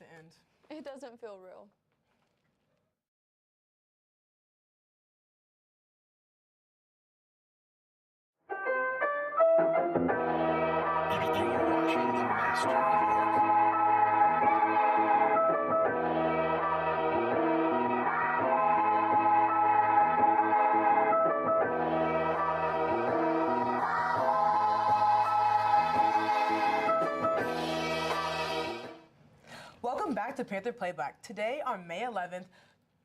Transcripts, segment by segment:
to end. It doesn't feel real. You are watching the Master Network. Welcome back to Panther Playback. Today on May 11th,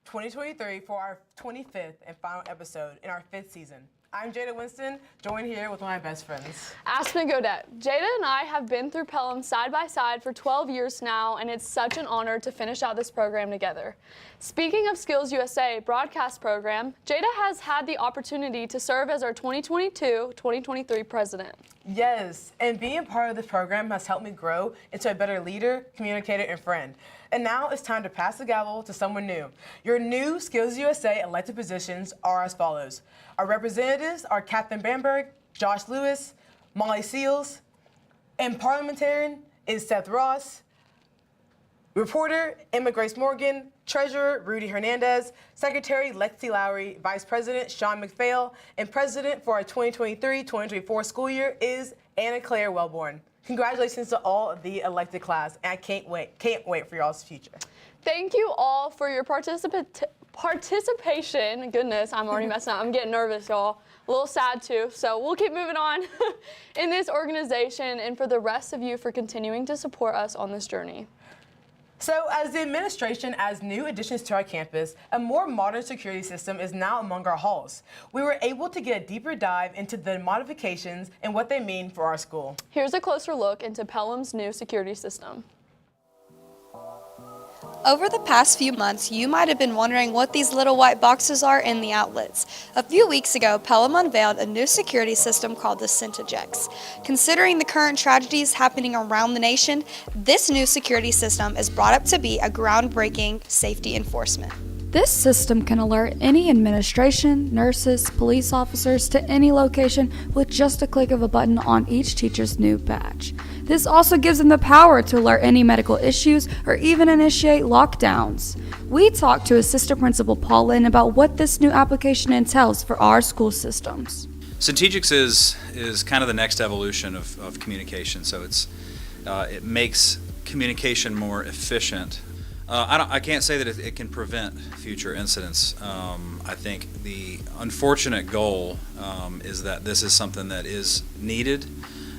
2023 for our 25th and final episode in our 5th season. I'm Jada Winston, joined here with one of my best friends. Aspen Godet. Jada and I have been through Pelham side by side for 12 years now, and it's such an honor to finish out this program together. Speaking of Skills USA broadcast program, Jada has had the opportunity to serve as our 2022-2023 president. Yes, and being part of this program has helped me grow into a better leader, communicator, and friend. And now it's time to pass the gavel to someone new. Your new Skills USA elected positions are as follows. Our representatives are Catherine Bamberg, Josh Lewis, Molly Seals, and parliamentarian is Seth Ross, reporter Emma Grace Morgan, treasurer Rudy Hernandez, secretary Lexi Lowry, vice president Sean McPhail, and president for our 2023-2024 school year is Anna Claire Wellborn. Congratulations to all of the elected class, and I can't wait for y'all's future. Thank you all for your participation. Goodness, I'm already messing up. I'm getting nervous, y'all. A little sad too, so we'll keep moving on in this organization, and for the rest of you for continuing to support us on this journey. So as the administration adds new additions to our campus, a more modern security system is now among our halls. We were able to get a deeper dive into the modifications and what they mean for our school. Here's a closer look into Pelham's new security system. Over the past few months, you might have been wondering what these little white boxes are in the outlets. A few weeks ago, Pelham unveiled a new security system called the Syntagex. Considering the current tragedies happening around the nation, this new security system is brought up to be a groundbreaking safety enforcement. This system can alert any administration, nurses, police officers to any location with just a click of a button on each teacher's new badge. This also gives them the power to alert any medical issues or even initiate lockdowns. We talked to Assistant Principal Paul Lynn about what this new application entails for our school systems. Syntagex is kind of the next evolution of communication, so it makes communication more efficient. I can't say that it can prevent future incidents. I think the unfortunate goal is that this is something that is needed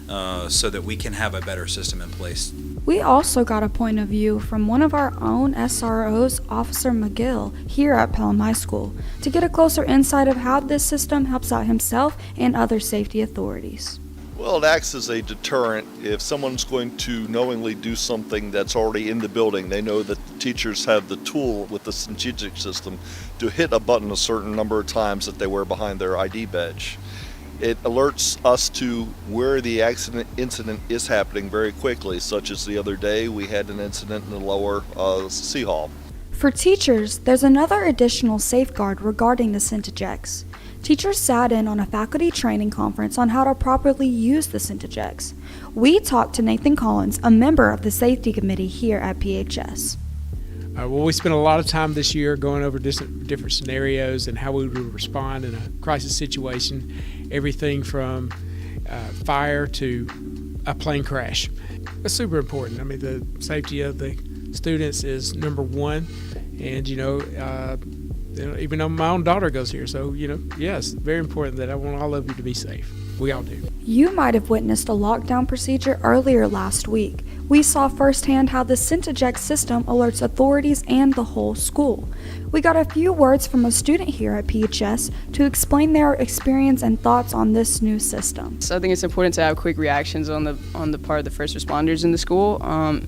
so that we can have a better system in place. We also got a point of view from one of our own SROs, Officer McGill, here at Pelham High School, to get a closer insight of how this system helps out himself and other safety authorities. Well, it acts as a deterrent. If someone's going to knowingly do something that's already in the building, they know that the teachers have the tool with the Syntagex system to hit a button a certain number of times that they wear behind their ID badge. It alerts us to where the incident is happening very quickly, such as the other day we had an incident in the lower C Hall. For teachers, there's another additional safeguard regarding the Syntagex. Teachers sat in on a faculty training conference on how to properly use the Syntagex. We talked to Nathan Collins, a member of the safety committee here at PHS. Well, we spent a lot of time this year going over different scenarios and how we would respond in a crisis situation, everything from fire to a plane crash. It's super important. I mean, the safety of the students is number one, and even though my own daughter goes here, so yes, very important that I want all of you to be safe. We all do. You might have witnessed a lockdown procedure earlier last week. We saw firsthand how the Syntagex system alerts authorities and the whole school. We got a few words from a student here at PHS to explain their experience and thoughts on this new system. So I think it's important to have quick reactions on the part of the first responders in the school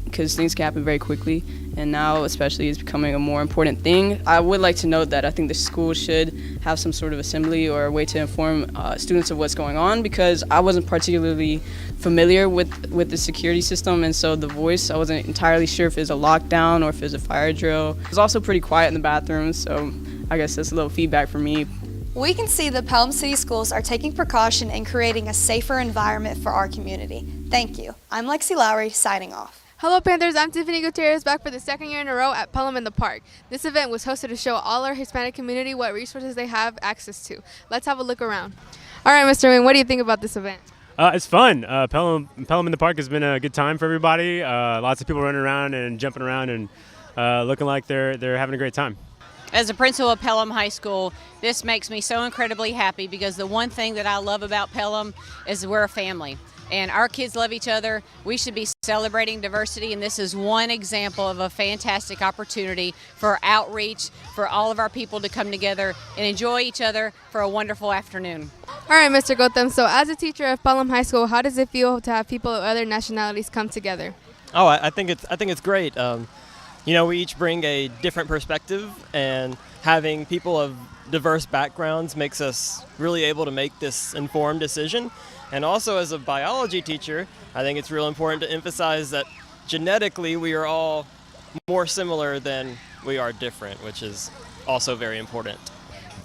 because things can happen very quickly, and now especially it's becoming a more important thing. I would like to note that I think the school should have some sort of assembly or a way to inform students of what's going on, because I wasn't particularly familiar with the security system, and so the voice, I wasn't entirely sure if it was a lockdown or if it was a fire drill. It was also pretty quiet in the bathrooms, so I guess that's a little feedback for me. We can see the Pelham City Schools are taking precaution in creating a safer environment for our community. Thank you. I'm Lexi Lowry, signing off. Hello Panthers, I'm Tiffany Gutierrez, back for the second year in a row at Pelham in the Park. This event was hosted to show all our Hispanic community what resources they have access to. Let's have a look around. All right, Mr. Wing, what do you think about this event? It's fun. Pelham in the Park has been a good time for everybody. Lots of people running around and jumping around and looking like they're having a great time. As a principal of Pelham High School, this makes me so incredibly happy because the one thing that I love about Pelham is we're a family. And our kids love each other. We should be celebrating diversity, and this is one example of a fantastic opportunity for outreach, for all of our people to come together and enjoy each other for a wonderful afternoon. All right, Mr. Gotham, so as a teacher of Pelham High School, how does it feel to have people of other nationalities come together? Oh, I think it's great. You know, we each bring a different perspective, and having people of diverse backgrounds makes us really able to make this informed decision. And also as a biology teacher, I think it's real important to emphasize that genetically we are all more similar than we are different, which is also very important.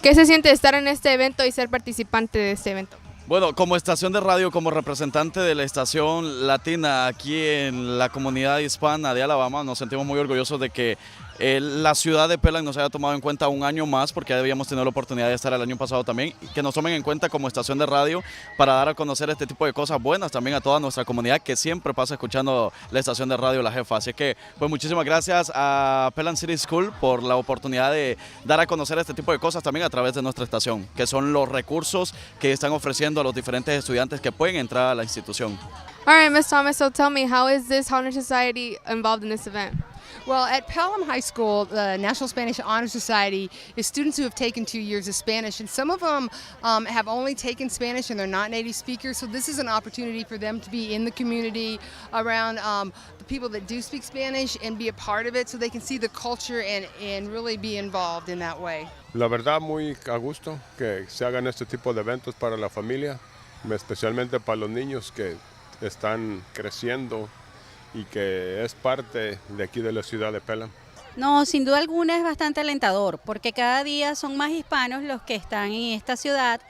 ¿Qué se siente estar en este evento y ser participante de este evento? Bueno, como estación de radio, como representante de la estación latina aquí en la comunidad hispana de Alabama, nos sentimos muy orgullosos de que la ciudad de Pelham nos haya tomado en cuenta un año más, porque ya habíamos tenido la oportunidad de estar el año pasado también, y que nos tomen en cuenta como estación de radio para dar a conocer este tipo de cosas buenas también a toda nuestra comunidad que siempre pasa escuchando la estación de radio La Jefa. Así que pues muchísimas gracias a Pelham City School por la oportunidad de dar a conocer este tipo de cosas también a través de nuestra estación, que son los recursos que están ofreciendo a los diferentes estudiantes que pueden entrar a la institución. All right, Ms. Thomas, so tell me, how is this Honor Society involved in this event? Well, at Pelham High School, the National Spanish Honor Society is students who have taken 2 years of Spanish, and some of them have only taken Spanish and they're not native speakers, so this is an opportunity for them to be in the community around the people that do speak Spanish and be a part of it so they can see the culture and really be involved in that way. La verdad, muy a gusto que se hagan este tipo de eventos para la familia, especialmente para los niños que están creciendo y que es parte de aquí de la ciudad de Pelham. No, sin duda alguna es bastante alentador, porque cada día son más hispanos los que están en esta ciudad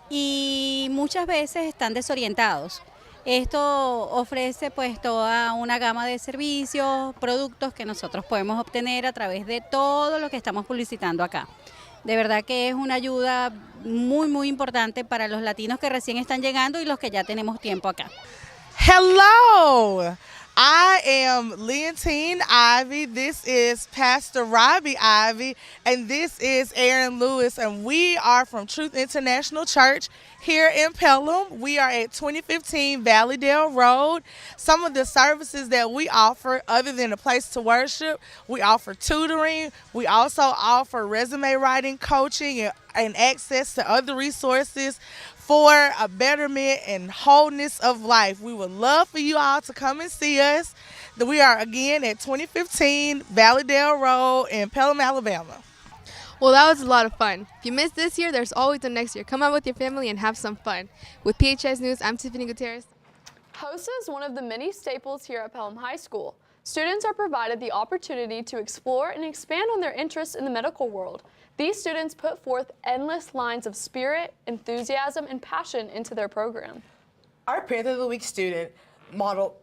y muchas veces están desorientados. Esto ofrece pues toda una gama de servicios, productos que nosotros podemos obtener a través de todo lo que estamos publicitando acá. De verdad que es una ayuda muy importante para los latinos que recién están llegando y los que ya tenemos tiempo acá. Hello! I am Leontine Ivy, this is Pastor Robbie Ivy, and this is Aaron Lewis, and we are from Truth International Church here in Pelham. We are at 2015 Valleydale Road. Some of the services that we offer, other than a place to worship, we offer tutoring. We also offer resume writing, coaching, and access to other resources for a betterment and wholeness of life. We would love for you all to come and see us. We are again at 2015 Valleydale Road in Pelham, Alabama. Well, that was a lot of fun. If you missed this year, there's always the next year. Come out with your family and have some fun. With PHS News, I'm Tiffany Gutierrez. HOSA is one of the many staples here at Pelham High School. Students are provided the opportunity to explore and expand on their interests in the medical world. These students put forth endless lines of spirit, enthusiasm, and passion into their program. Our Panther of the Week student model.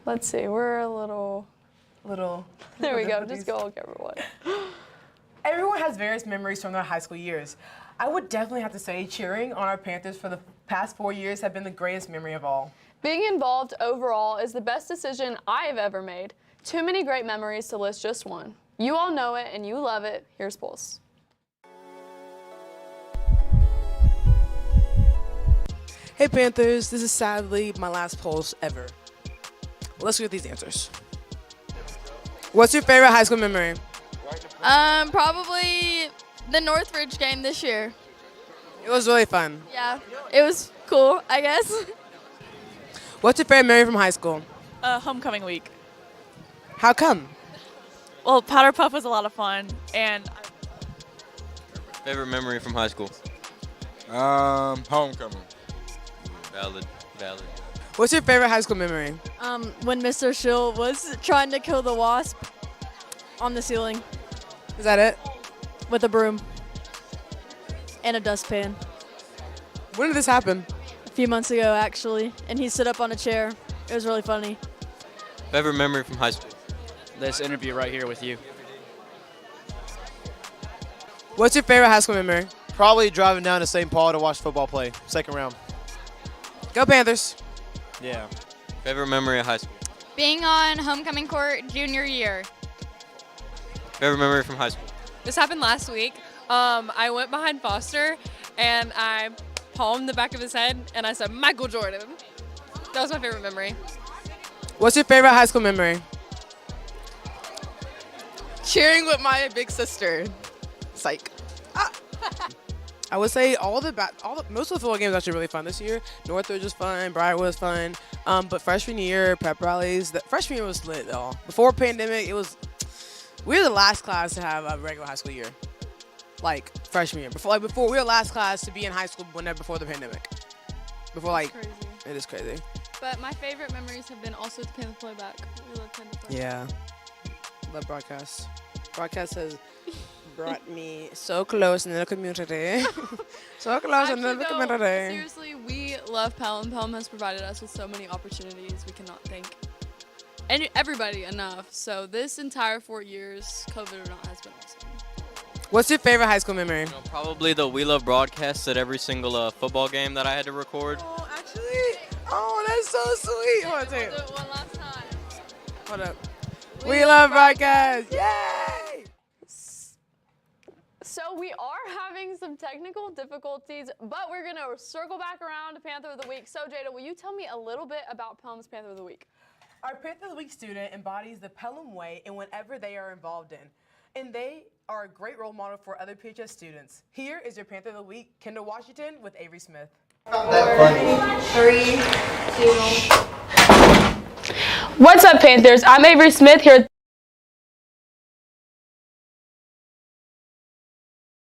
Let's see, we're a little. There we go, just go, everyone. Everyone has various memories from their high school years. I would definitely have to say cheering on our Panthers for the past 4 years have been the greatest memory of all. Being involved overall is the best decision I've ever made. Too many great memories to list just one. You all know it and you love it. Here's Pulse. Hey Panthers, this is sadly my last Pulse ever. Let's get these answers. What's your favorite high school memory? Probably the Northridge game this year. It was really fun. Yeah, it was cool, I guess. What's your favorite memory from high school? Homecoming week. How come? Well, Powder Puff was a lot of fun, and favorite memory from high school? Homecoming. Valid. What's your favorite high school memory? When Mr. Schill was trying to kill the wasp on the ceiling. Is that it? With a broom and a dustpan. When did this happen? few months ago, actually, and he stood up on a chair. It was really funny. Favorite memory from high school? This interview right here with you. What's your favorite high school memory? Probably driving down to St. Paul to watch football play, second round. Go Panthers. Yeah. Favorite memory of high school? Being on homecoming court junior year. Favorite memory from high school? This happened last week. I went behind Foster and I palmed the back of his head and I said, Michael Jordan. That was my favorite memory. What's your favorite high school memory? Cheering with my big sister. Psych. I would say most of the football games were actually really fun this year. Northridge was fun, Briarwood was fun, but freshman year prep rallies. Freshman year was lit though. Before pandemic, we were the last class to have a regular high school year, like freshman year. Before we were the last class to be in high school before the pandemic. It is crazy. But my favorite memories have been also the Panther Playback. We love Panther Playback. Yeah, love broadcast. Broadcast has brought me so close in the community. So close in the community. Seriously, we love Pelham. Pelham has provided us with so many opportunities. We cannot thank everybody enough. So this entire 4 years, COVID or not, has been awesome. What's your favorite high school memory? Probably the We Love broadcast at every single football game that I had to record. Oh, actually? Oh, that's so sweet. Hold on, take it. One last time. Hold up. We love broadcast. Yay! So we are having some technical difficulties, but we're going to circle back around to Panther of the Week. So Jada, will you tell me a little bit about Pelham's Panther of the Week? Our Panther of the Week student embodies the Pelham way in whatever they are involved in. And they are a great role model for other PHS students. Here is your Panther of the Week, Kendall Washington with Avery Smith. 4, 3, 2. What's up, Panthers? I'm Avery Smith here at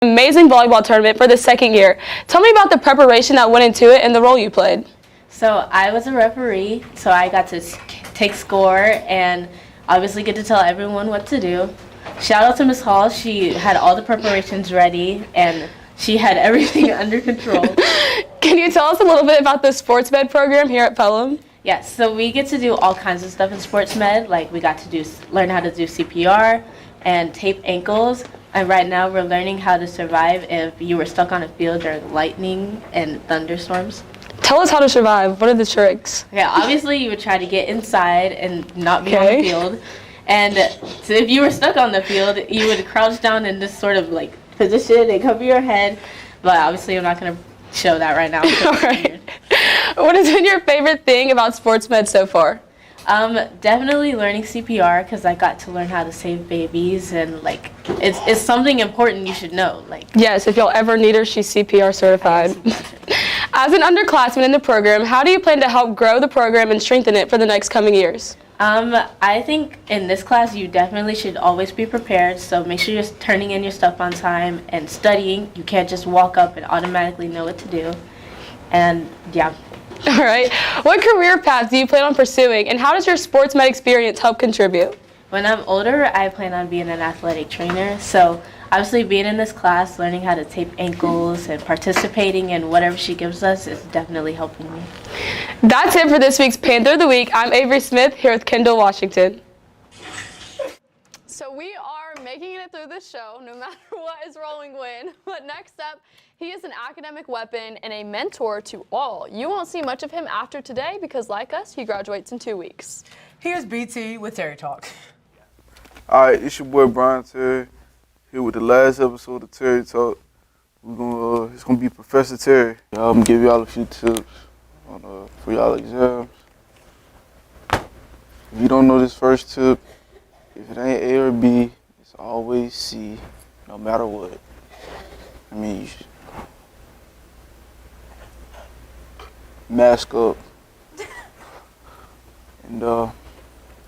the amazing volleyball tournament for the second year. Tell me about the preparation that went into it and the role you played. So I was a referee, so I got to take score and obviously get to tell everyone what to do. Shout out to Miss Hall. She had all the preparations ready and she had everything under control. Can you tell us a little bit about the sports med program here at Pelham? Yes, so we get to do all kinds of stuff in sports med. Like we got to learn how to do CPR and tape ankles. And right now we're learning how to survive if you were stuck on a field during lightning and thunderstorms. Tell us how to survive. What are the tricks? Okay, obviously you would try to get inside and not be on the field. And so if you were stuck on the field, you would crouch down in this sort of like position and cover your head. But obviously I'm not going to show that right now. All right. What has been your favorite thing about sports med so far? Definitely learning CPR because I got to learn how to save babies and like it's something important you should know. Like yes, if y'all ever need her, she's CPR certified. As an underclassman in the program, how do you plan to help grow the program and strengthen it for the next coming years? I think in this class you definitely should always be prepared, so make sure you're turning in your stuff on time and studying. You can't just walk up and automatically know what to do. And yeah. All right. What career path do you plan on pursuing, and how does your sports med experience help contribute? When I'm older, I plan on being an athletic trainer, so obviously being in this class, learning how to tape ankles and participating in whatever she gives us is definitely helping me. That's it for this week's Panther of the Week. I'm Avery Smith here with Kendall Washington. So we are making it through this show, no matter what is rolling when. But next up, he is an academic weapon and a mentor to all. You won't see much of him after today because, like us, he graduates in 2 weeks. Here's BT with Terry Talk. All right, it's your boy Brian Terry here with the last episode of Terry Talk. It's gonna be Professor Terry. I'm gonna give y'all a few tips for y'all exams. If you don't know this first tip, if it ain't A or B, it's always C, no matter what. I mean, you should mask up. And,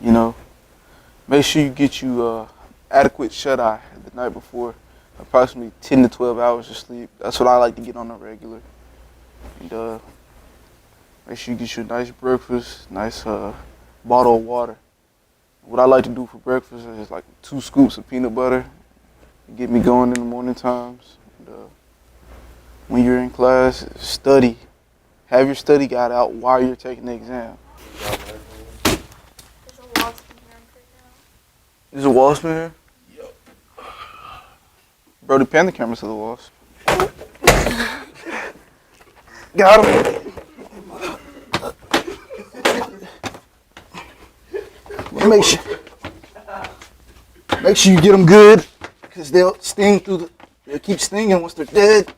you know, make sure you get you adequate shut-eye the night before, approximately 10 to 12 hours of sleep. That's what I like to get on a regular. And make sure you get you a nice breakfast, nice bottle of water. What I like to do for breakfast is like 2 scoops of peanut butter to get me going in the morning times. And, when you're in class, study. Have your study guide out while you're taking the exam. There's a wasp in here? Yep. Brody, pan the camera to the wasp. Got him. Make sure you get them good, because they'll sting they'll keep stinging once they're dead.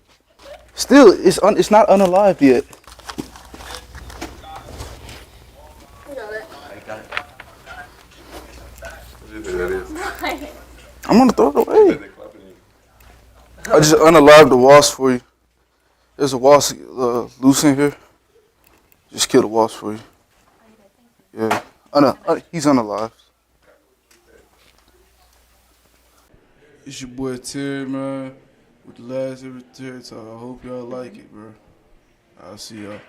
Still, it's not unalived yet. I'm gonna throw it away. I just unalived the wasp for you. There's a wasp loose in here. Just kill the wasp for you. Yeah, he's unalived. It's your boy Terry, man, with the last ever Terry Talk. I hope y'all like it, bro. I'll see y'all.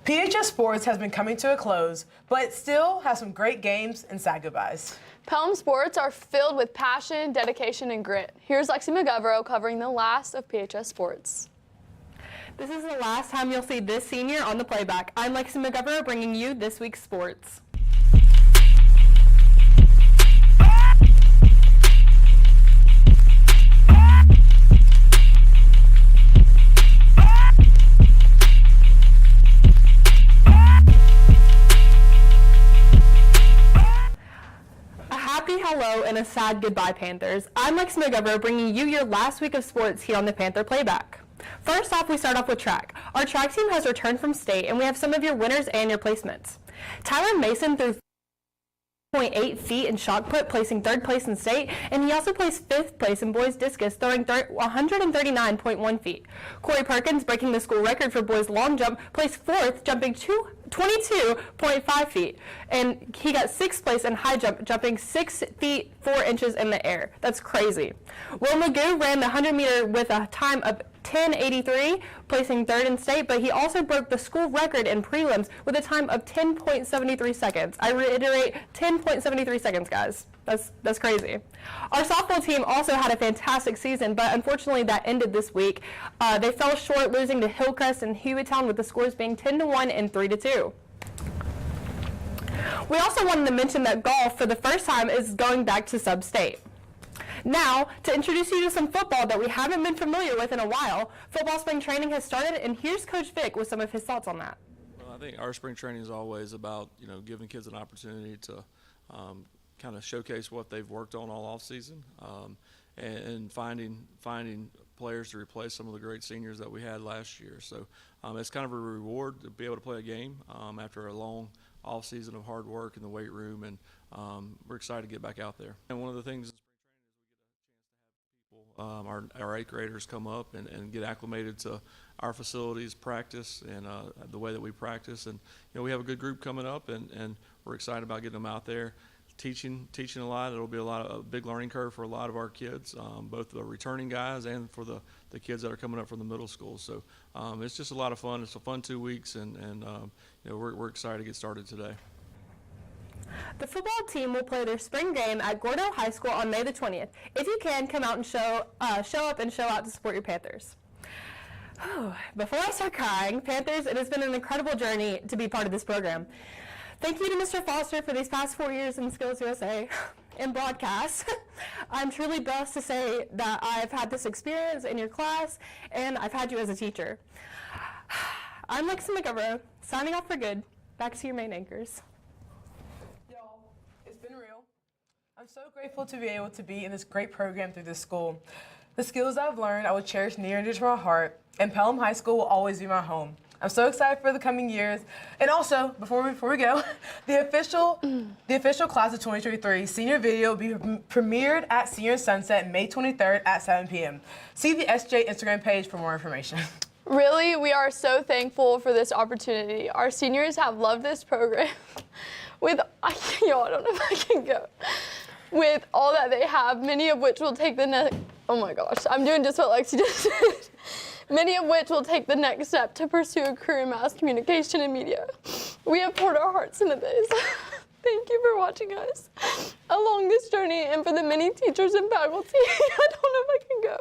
PHS Sports has been coming to a close, but it still has some great games and sad goodbyes. Pelham sports are filled with passion, dedication, and grit. Here's Lexi McGovero covering the last of PHS Sports. This is the last time you'll see this senior on the playback. I'm Lexi McGovero bringing you this week's sports. Hello and a sad goodbye, Panthers. I'm Lex McGovero bringing you your last week of sports here on the Panther Playback. First off, we start off with track. Our track team has returned from state, and we have some of your winners and your placements. Tyler Mason threw 0.8 feet in shot put, placing 3rd place in state, and he also placed 5th place in boys discus, throwing 139.1 feet. Corey Perkins, breaking the school record for boys long jump, placed 4th, jumping 22.5 feet, and he got 6th place in high jump, jumping 6 feet 4 inches in the air. That's crazy. Will Magoo ran the 100 meter with a time of 10:83, placing 3rd in state, but he also broke the school record in prelims with a time of 10.73 seconds. I reiterate, 10.73 seconds, guys. That's crazy. Our softball team also had a fantastic season, but unfortunately that ended this week. They fell short, losing to Hillcrest and Hueytown, with the scores being 10-1 and 3-2. We also wanted to mention that golf, for the first time, is going back to sub-state. Now, to introduce you to some football that we haven't been familiar with in a while, football spring training has started, and here's Coach Vic with some of his thoughts on that. Well, I think our spring training is always about, giving kids an opportunity to kind of showcase what they've worked on all off season, and finding players to replace some of the great seniors that we had last year. So it's kind of a reward to be able to play a game after a long off season of hard work in the weight room, and we're excited to get back out there. And one of the things our 8th graders come up and get acclimated to our facilities, practice, and the way that we practice. And we have a good group coming up, and we're excited about getting them out there, teaching a lot. It'll be a big learning curve for a lot of our kids, both the returning guys and for the kids that are coming up from the middle school. So it's just a lot of fun. It's a fun 2 weeks, and we're excited to get started today. The football team will play their spring game at Gordo High School on May the 20th. If you can, come out and show up and show out to support your Panthers. Before I start crying, Panthers, it has been an incredible journey to be part of this program. Thank you to Mr. Foster for these past 4 years in Skills USA and broadcast. I'm truly blessed to say that I've had this experience in your class, and I've had you as a teacher. I'm Lexi McGovero, signing off for good. Back to your main anchors. I'm so grateful to be able to be in this great program through this school. The skills I've learned I will cherish near and dear to my heart, and Pelham High School will always be my home. I'm so excited for the coming years. And also, before we go, the official class of 2023 senior video will be premiered at Senior Sunset May 23rd at 7 p.m. See the SJ Instagram page for more information. Really, we are so thankful for this opportunity. Our seniors have loved this program I don't know if I can go. With all that they have, many of which will take the next, oh my gosh, I'm doing just what Lexi just said. Many of which will take the next step to pursue a career in mass communication and media. We have poured our hearts into this. Thank you for watching us along this journey, and for the many teachers and faculty, I don't know if I can go.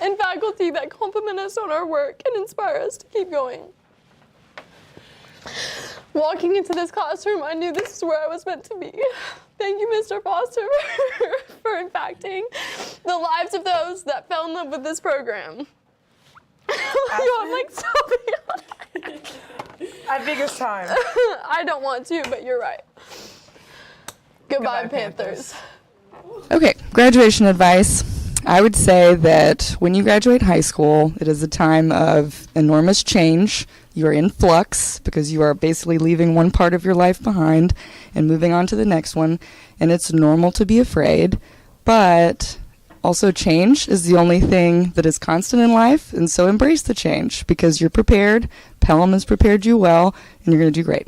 and faculty that compliment us on our work and inspire us to keep going. Walking into this classroom, I knew this is where I was meant to be. Thank you, Mr. Foster, for impacting the lives of those that fell in love with this program. I'm like sobbing. I think it's time. I don't want to, but you're right. Goodbye, Panthers. Okay, graduation advice. I would say that when you graduate high school, it is a time of enormous change. You are in flux because you are basically leaving one part of your life behind and moving on to the next one. And it's normal to be afraid, but also change is the only thing that is constant in life. And so embrace the change because you're prepared. Pelham has prepared you well, and you're going to do great.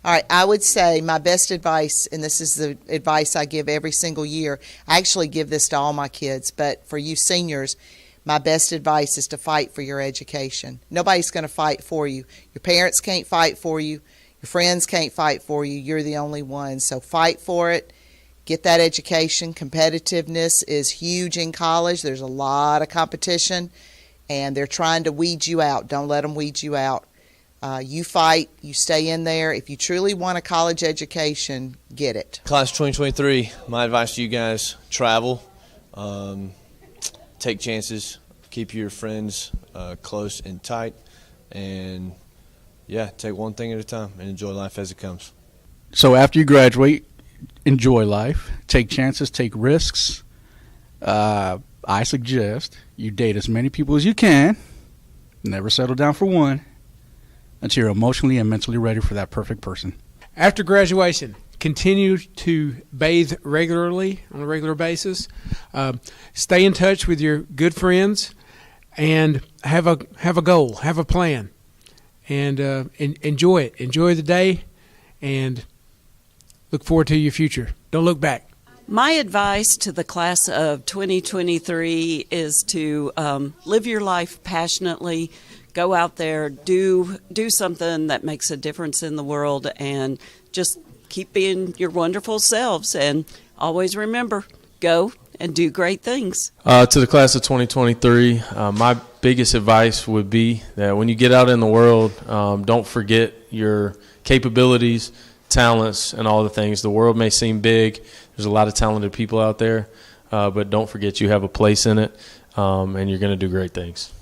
All right, I would say my best advice, and this is the advice I give every single year. I actually give this to all my kids, but for you seniors, my best advice is to fight for your education. Nobody's going to fight for you. Your parents can't fight for you. Your friends can't fight for you. You're the only one. So fight for it. Get that education. Competitiveness is huge in college. There's a lot of competition, and they're trying to weed you out. Don't let them weed you out. You fight, you stay in there. If you truly want a college education, get it. Class 2023, my advice to you guys, travel, take chances, keep your friends close and tight, and yeah, take one thing at a time and enjoy life as it comes. So after you graduate, enjoy life, take chances, take risks. I suggest you date as many people as you can, never settle down for one, until you're emotionally and mentally ready for that perfect person. After graduation, continue to bathe regularly on a regular basis. Stay in touch with your good friends, and have a goal, have a plan, and enjoy it. Enjoy the day, and look forward to your future. Don't look back. My advice to the class of 2023 is to live your life passionately. Go out there, do something that makes a difference in the world, and just keep being your wonderful selves. And always remember, go and do great things. To the class of 2023, my biggest advice would be that when you get out in the world, don't forget your capabilities, talents, and all the things. The world may seem big. There's a lot of talented people out there, but don't forget you have a place in it, and you're going to do great things.